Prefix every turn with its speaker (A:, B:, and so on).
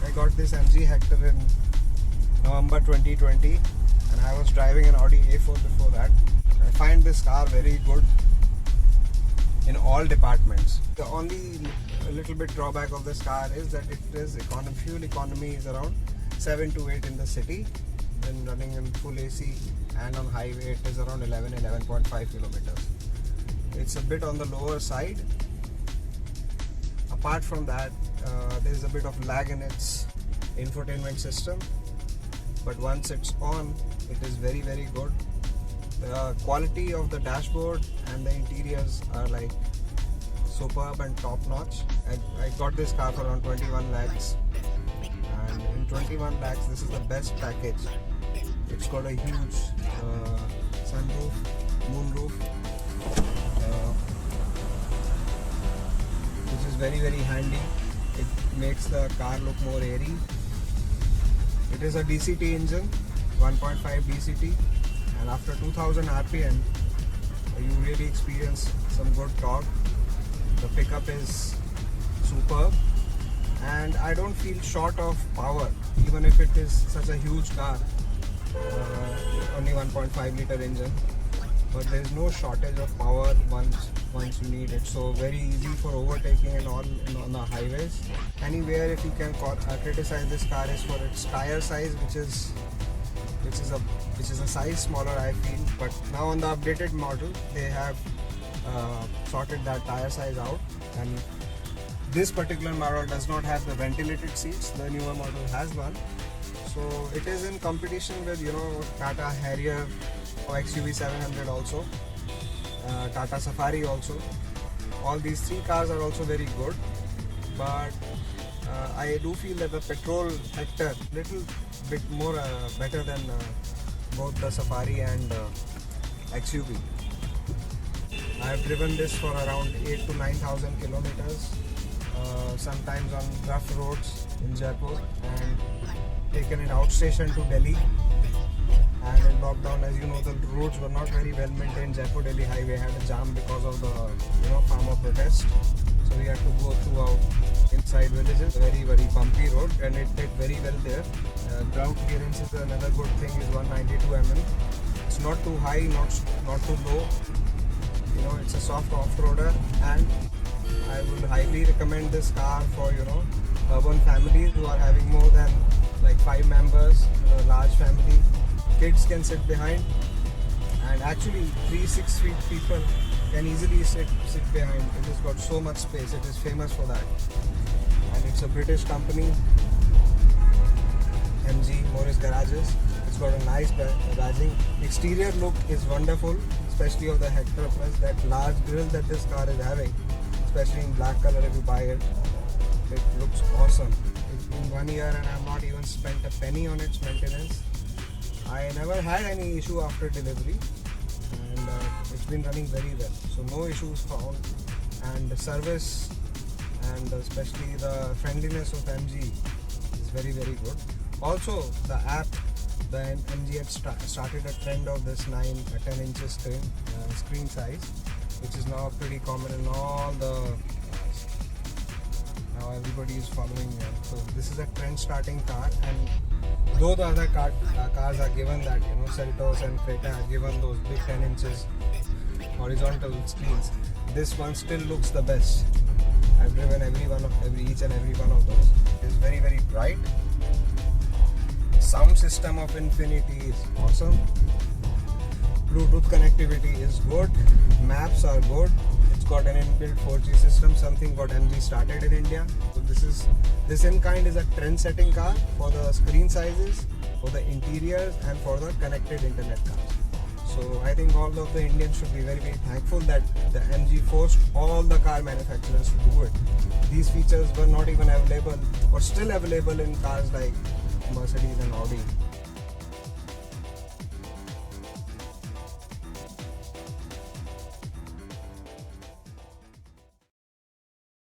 A: I got this MG Hector in November 2020 and I was driving an Audi A4 before that. I find this car very good in all departments. The only little bit drawback of this car is that it is fuel economy is around 7 to 8 in the city. Then running in full AC and on highway it is around 11.5 kilometers. It's a bit on the lower side. Apart from that, there is a bit of lag in its infotainment system, but once it's on, it is very good. The quality of the dashboard and the interiors are like superb and top notch. I got this car for around 21 lakhs, and in 21 lakhs this is the best package. It's got a huge sunroof, moonroof, which is very handy. It makes the car look more airy. It is a DCT engine, 1.5 DCT, and after 2000 RPM you really experience some good torque. The pickup is superb and I don't feel short of power even if it is such a huge car. Only 1.5 liter engine, but there is no shortage of power once you need it. So very easy for overtaking and all on the highways. Anywhere if you can criticize this car is for its tire size, which is a size smaller I feel. But now on the updated model they have sorted that tire size out, and this particular model does not have the ventilated seats. The newer model has one. So it is in competition with Tata Harrier or XUV 700 also, Tata Safari also. All these three cars are also very good, but I do feel that the petrol Hector little bit more better than both the Safari and XUV. I have driven this for around 8 to 9,000 kilometers, sometimes on rough roads in Jaipur, and taken it outstation to Delhi. And in lockdown, as you know, the roads were not very well maintained. Jaipur-Delhi highway had a jam because of the farmer protest. So we had to go throughout inside villages. Very bumpy road, and it did very well there. Ground clearance is another good thing. Is 192 mm. It's not too high, not too low. It's a soft off-roader, and I would highly recommend this car for urban families who are having more than like 5 members, a large family. Kids can sit behind, and actually 3-6 feet people can easily sit behind. It has got so much space. It is famous for that, and it's a British company, MG Morris Garages. It's got a nice badging. Exterior look is wonderful, especially of the Hector Plus. That large grille that this car is having, especially in black color if you buy it, it looks awesome. It's been 1 year and I have not even spent a penny on its maintenance. I never had any issue after delivery, and it's been running very well. So no issues found, and the service and especially the friendliness of MG is very good. Also the app, the MG had started a trend of this 10 inches screen size, which is now pretty common in all the. Now everybody is following them. So this is a trend starting car, and though the other cars are given that, Seltos and Creta are given those big 10 inches horizontal screens, this one still looks the best. I've driven each and every one of those. It's very bright. Sound system of Infinity is awesome. Bluetooth connectivity is good. Maps are good. It's got an inbuilt 4G system, something what MG started in India. So this in kind is a trend-setting car for the screen sizes, for the interiors, and for the connected internet cars. So I think all of the Indians should be very thankful that the MG forced all the car manufacturers to do it. These features were not even available or still available in cars like Mercedes and Audi.